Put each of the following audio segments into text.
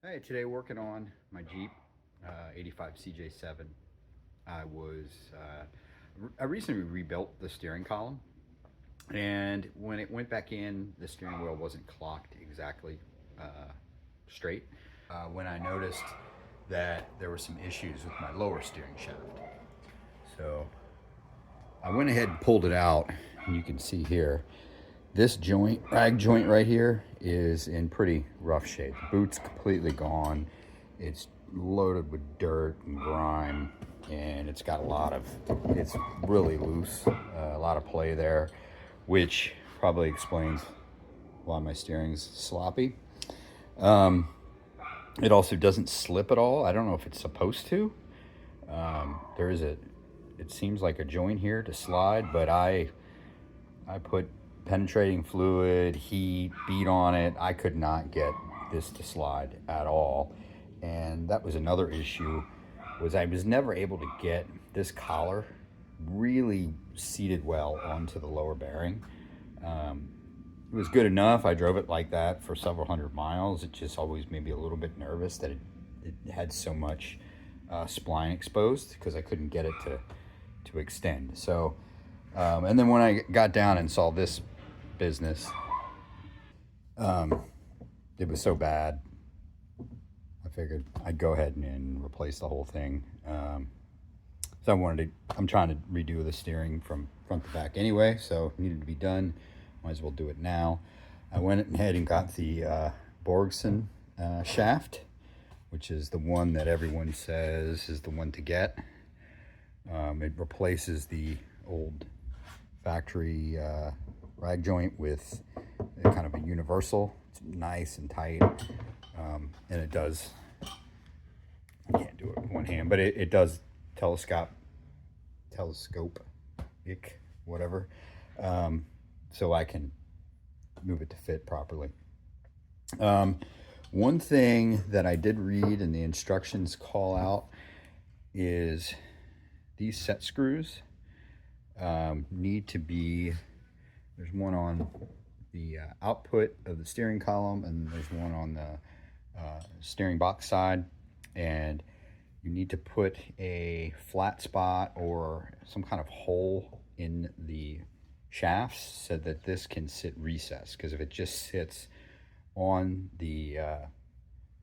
Hey, today working on my Jeep 85 CJ-7. I recently rebuilt the steering column, and when it went back in, the steering wheel wasn't clocked exactly straight. When I noticed that there were some issues with my lower steering shaft. So I went ahead and pulled it out, and you can see here, this joint, rag joint right here, is in pretty rough shape. The boot's completely gone. It's loaded with dirt and grime, and it's really loose, a lot of play there, which probably explains why my steering's sloppy. It also doesn't slip at all. I don't know if it's supposed to. It seems like a joint here to slide, but I put penetrating fluid, heat, beat on it. I could not get this to slide at all. And that was another issue, was I was never able to get this collar really seated well onto the lower bearing. It was good enough. I drove it like that for several hundred miles. It just always made me a little bit nervous that it had so much spline exposed, because I couldn't get it to extend. So, and then when I got down and saw this business, it was so bad, I figured I'd go ahead and replace the whole thing. So I'm trying to redo the steering from front to back anyway, so it needed to be done. Might as well do it now. I went ahead and got the Borgeson shaft, which is the one that everyone says is the one to get. It replaces the old factory rag joint with a kind of a universal. It's nice and tight, and it does, I can't do it with one hand, but it does telescopic, whatever, so I can move it to fit properly. One thing that I did read in the instructions call out is these set screws need to be, there's one on the output of the steering column, and there's one on the steering box side, and you need to put a flat spot or some kind of hole in the shafts so that this can sit recessed, because if it just sits on the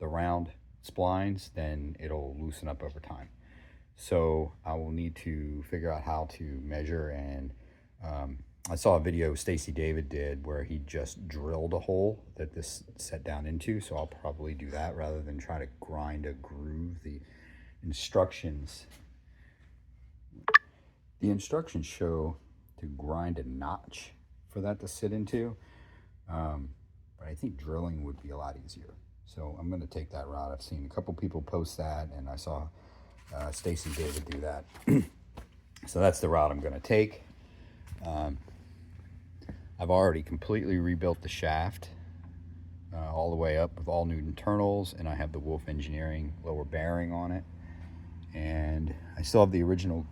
round splines, then it'll loosen up over time. So I will need to figure out how to measure, and I saw a video Stacy David did where he just drilled a hole that this set down into, so I'll probably do that rather than try to grind a groove. The instructions show to grind a notch for that to sit into, but I think drilling would be a lot easier. So I'm going to take that route. I've seen a couple people post that, and I saw Stacy David do that. So that's the route I'm going to take. I've already completely rebuilt the shaft all the way up with all new internals, and I have the Wolf Engineering lower bearing on it. And I still have the original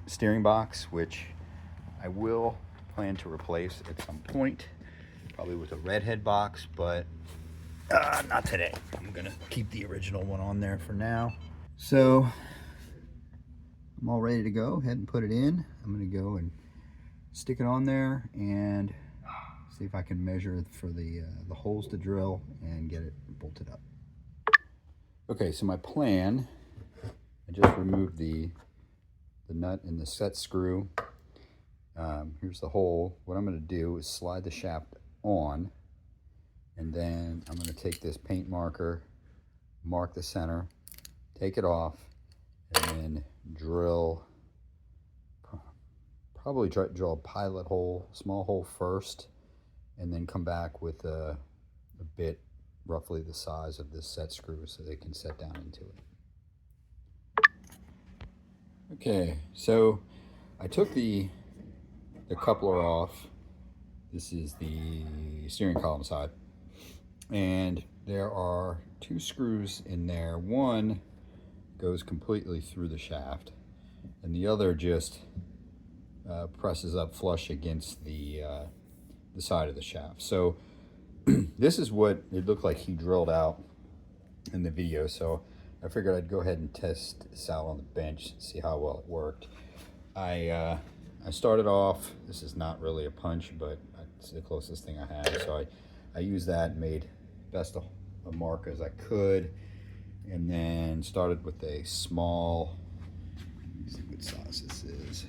steering box, which I will plan to replace at some point, probably with a redhead box, but not today. I'm going to keep the original one on there for now. So I'm all ready to go. Ahead and put it in. I'm going to go and stick it on there and see if I can measure for the holes to drill and get it bolted up. Okay, so my plan, I just removed the nut and the set screw. Here's the hole. What I'm going to do is slide the shaft on, and then I'm going to take this paint marker, mark the center, take it off, and then drill, probably try to drill a pilot hole, small hole first, and then come back with a bit roughly the size of this set screw so they can set down into it. Okay, so I took the coupler off. This is the steering column side, and there are two screws in there. One goes completely through the shaft, and the other just presses up flush against the side of the shaft. So this is what it looked like he drilled out in the video, so I figured I'd go ahead and test this out on the bench, see how well it worked. I started off, this is not really a punch, but it's the closest thing I have, so I used that and made best of a mark as I could, and then started with a small, let's see what size this is,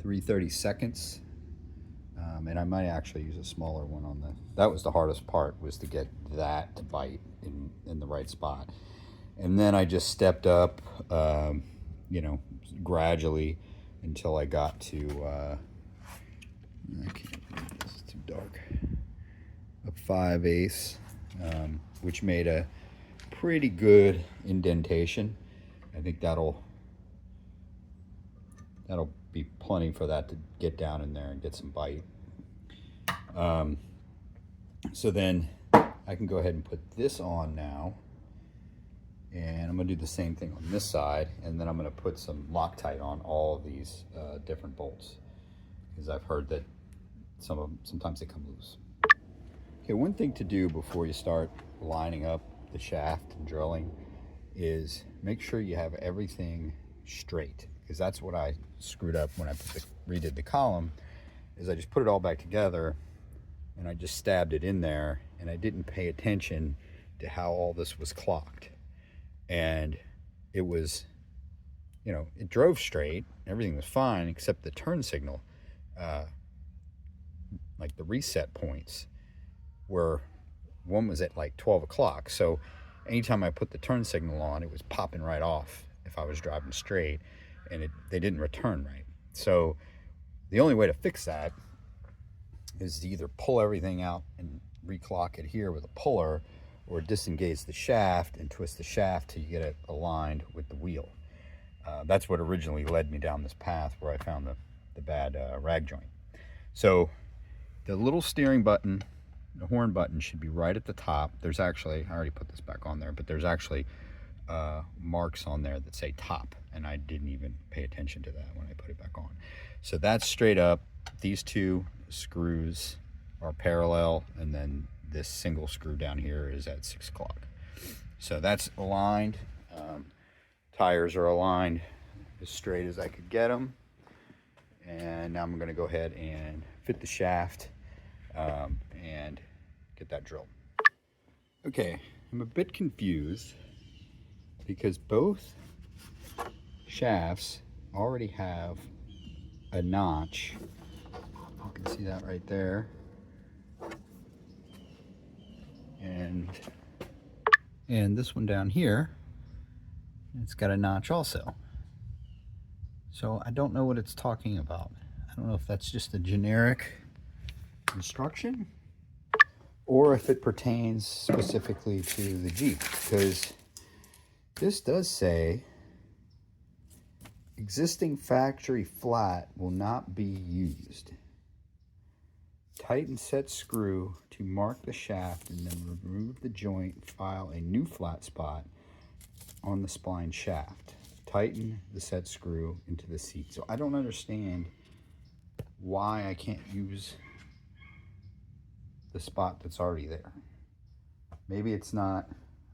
3/32. And I might actually use a smaller one on the, that was the hardest part, was to get that to bite in the right spot. And then I just stepped up, you know, gradually until I got to, I can't read this, it's too dark, a 5/8, which made a pretty good indentation. I think that'll be plenty for that to get down in there and get some bite. So then I can go ahead and put this on now, and I'm going to do the same thing on this side, and then I'm going to put some Loctite on all of these different bolts, because I've heard that sometimes they come loose. Okay, one thing to do before you start lining up the shaft and drilling is make sure you have everything straight, because that's what I screwed up when I redid the column, is I just put it all back together and I just stabbed it in there, and I didn't pay attention to how all this was clocked. And it was, you know, it drove straight, everything was fine except the turn signal, like the reset points, were, one was at like 12 o'clock. So anytime I put the turn signal on, it was popping right off if I was driving straight, and they didn't return right. So the only way to fix that is to either pull everything out and reclock it here with a puller, or disengage the shaft and twist the shaft till you get it aligned with the wheel. That's what originally led me down this path where I found the bad rag joint. So the little steering button, the horn button, should be right at the top. There's actually, I already put this back on there, but there's actually marks on there that say top, and I didn't even pay attention to that when I put it back on. So that's straight up. These two screws are parallel, and then this single screw down here is at 6 o'clock. So that's aligned. Tires are aligned as straight as I could get them. And now I'm going to go ahead and fit the shaft and get that drilled. Okay, I'm a bit confused because both shafts already have a notch. You can see that right there. And this one down here, it's got a notch also. So I don't know what it's talking about. I don't know if that's just a generic instruction or if it pertains specifically to the Jeep, because this does say existing factory flat will not be used. Tighten set screw to mark the shaft and then remove the joint, file a new flat spot on the spline shaft. Tighten the set screw into the seat. So I don't understand why I can't use the spot that's already there. Maybe it's not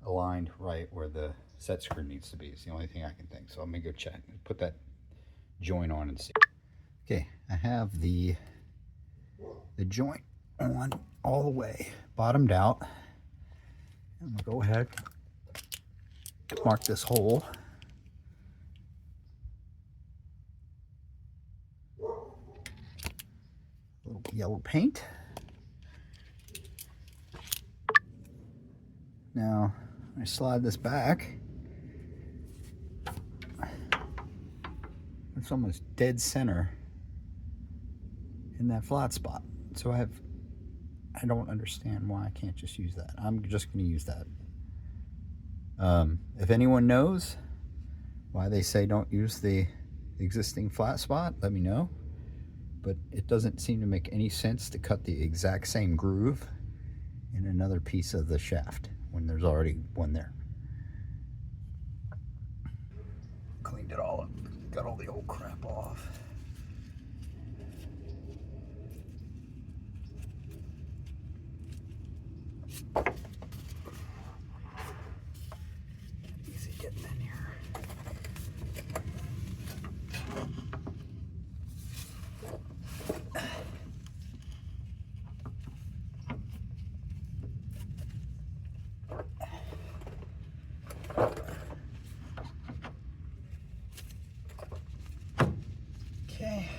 aligned right where the set screw needs to be. It's the only thing I can think. So I'm gonna go check, put that joint on and see. Okay, I have the joint on all the way, bottomed out. I'm gonna go ahead, mark this hole. A little yellow paint. Now, I slide this back. It's almost dead center in that flat spot. So I don't understand why I can't just use that. I'm just going to use that. If anyone knows why they say don't use the existing flat spot, let me know. But it doesn't seem to make any sense to cut the exact same groove in another piece of the shaft when there's already one there. Cleaned it all up, got all the old crap off. Easy getting in here. Okay.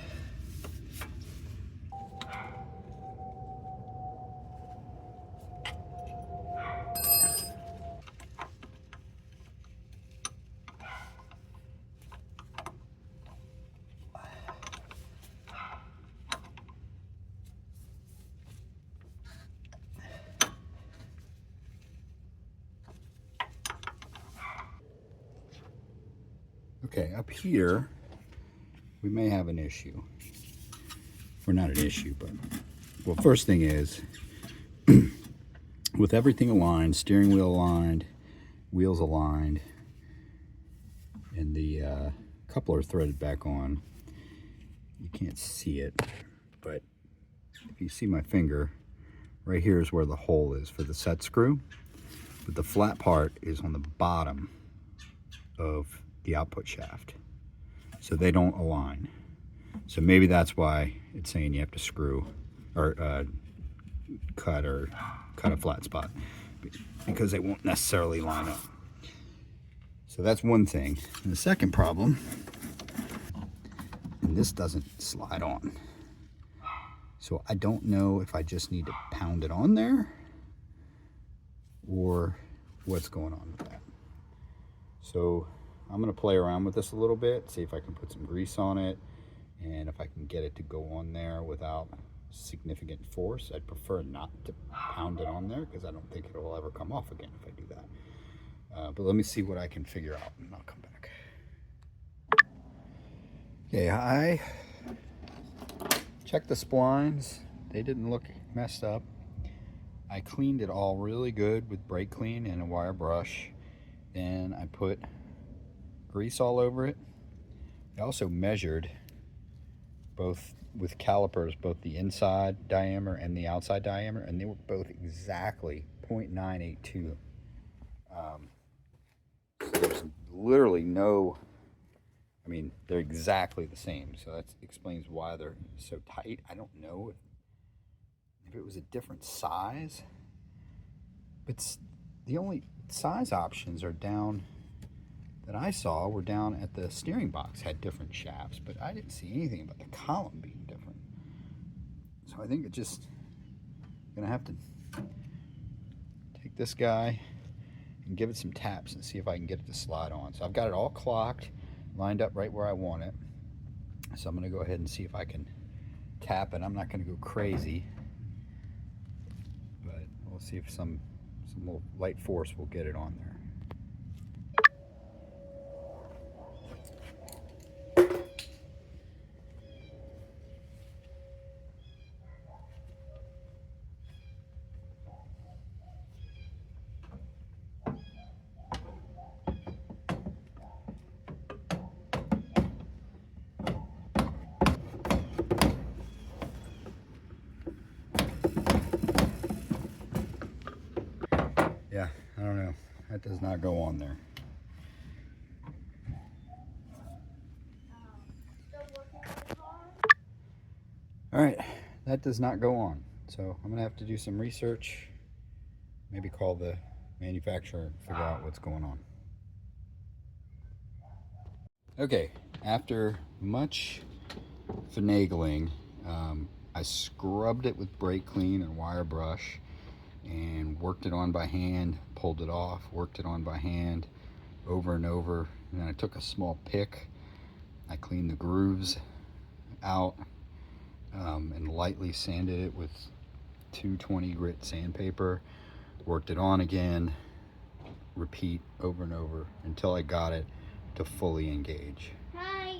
Okay, up here, we may have an issue. Or not an issue, but, well, first thing is, with everything aligned, steering wheel aligned, wheels aligned, and the coupler threaded back on, you can't see it, but if you see my finger, right here is where the hole is for the set screw, but the flat part is on the bottom of the output shaft, so they don't align. So maybe that's why it's saying you have to screw or cut a flat spot, because they won't necessarily line up. So that's one thing. And the second problem, and this doesn't slide on, so I don't know if I just need to pound it on there or what's going on with that. So I'm gonna play around with this a little bit, see if I can put some grease on it, and if I can get it to go on there without significant force. I'd prefer not to pound it on there because I don't think it will ever come off again if I do that. But let me see what I can figure out and I'll come back. Okay, I checked the splines. They didn't look messed up. I cleaned it all really good with brake clean and a wire brush. Then I put grease all over it. I also measured both with calipers, both the inside diameter and the outside diameter, and they were both exactly 0.982. So there's literally no, I mean, they're exactly the same. So that explains why they're so tight. I don't know if it was a different size, but the only size options are down that I saw were down at the steering box, had different shafts, but I didn't see anything about the column being different. So I think it's just gonna have to take this guy and give it some taps and see if I can get it to slide on. So I've got it all clocked, lined up right where I want it. So I'm gonna go ahead and see if I can tap it. I'm not gonna go crazy, but we'll see if some little light force will get it on there. Yeah, I don't know. That does not go on there. All right, that does not go on. So I'm gonna have to do some research, maybe call the manufacturer and figure out what's going on. Okay, after much finagling, I scrubbed it with brake clean and wire brush and worked it on by hand, pulled it off, worked it on by hand over and over. And then I took a small pick, I cleaned the grooves out and lightly sanded it with 220 grit sandpaper, worked it on again, repeat over and over until I got it to fully engage. Hi,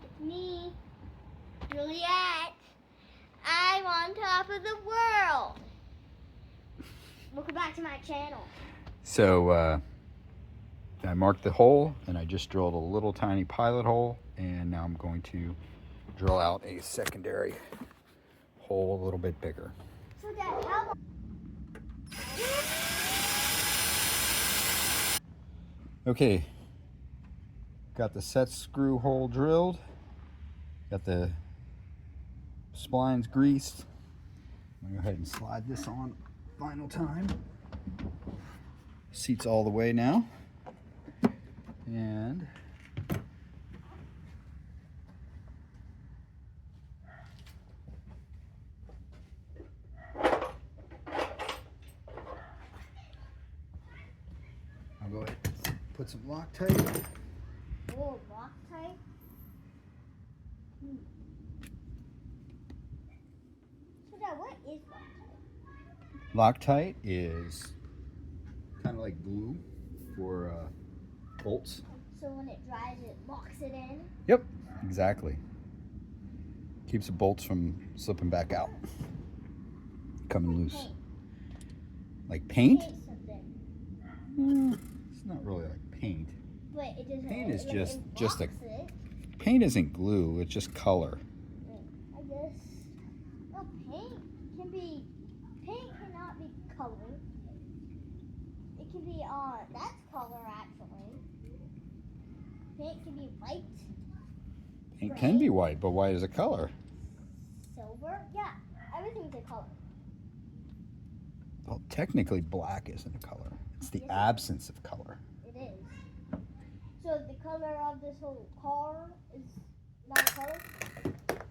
it's me, Juliet. I'm on top of the world. Welcome back to my channel. So I marked the hole and I just drilled a little tiny pilot hole, and now I'm going to drill out a secondary hole a little bit bigger. So Dad, how Okay, got the set screw hole drilled, got the splines greased. I'm gonna go ahead and slide this on final time. Seat's all the way now. And I'll go ahead and put some Loctite. Oh, Loctite? So Dad, what is Loctite? Loctite is kind of like glue for bolts. So when it dries, it locks it in? Yep, exactly. Keeps the bolts from slipping back out, coming loose. Paint. Like paint? Paint something. It's not really like paint. But it doesn't. Paint is it just a. locks it. Paint isn't glue. It's just color. I guess. No, paint can be. Paint cannot be color. It can be that's color actually. Paint can be white, Paint can be white, but white is a color. silver. Yeah, everything's a color. Well, technically, black isn't a color. It's the Yes, it is. absence of color. It is. So the color of this whole car is not a color?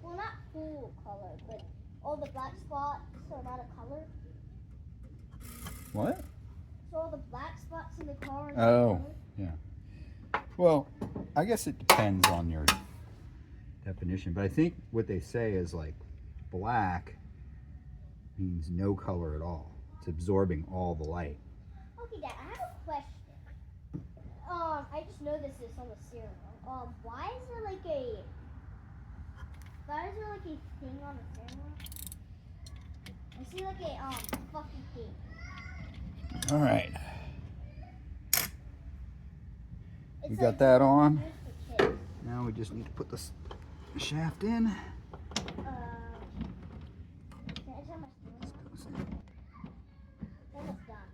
Well, not full color, but all the black spots are not a color. What? So all the black spots in the car are not a Oh, color? yeah. Well, I guess it depends on your definition, but I think what they say is like black means no color at all. It's absorbing all the light. Okay, Dad, I have a question. I just noticed this on the steering wheel. Why is there like a thing on the steering wheel? I see like a fluffy thing. All right. It's We like got that on. used for kids. Now we just need to put this shaft in. Can I try my steering wheel? Almost done.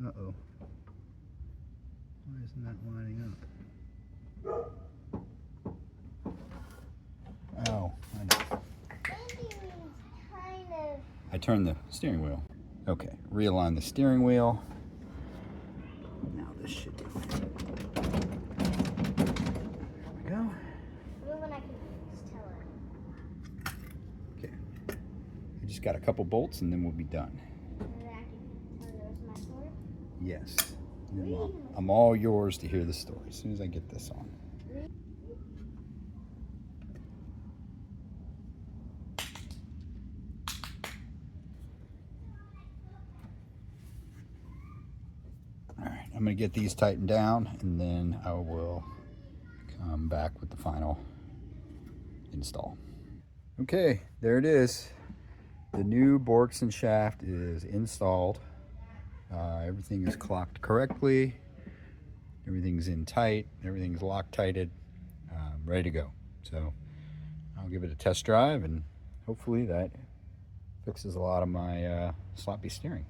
Uh-oh. Why isn't that lining up? Oh, I know. Maybe kind of. I turned the steering wheel. Okay, realign the steering wheel. Now this should do it. There we go. Maybe when I can just tell it. Okay. I just got a couple bolts and then we'll be done. And then I can tell the rest of my story. Yes. And then I'm all yours to hear the story as soon as I get this on. All right, I'm going to get these tightened down and then I will come back with the final install. Okay, there it is. The new Borgeson shaft is installed. Everything is clocked correctly. Everything's in tight. Everything's Loctited. Ready to go. So I'll give it a test drive and hopefully that fixes a lot of my sloppy steering.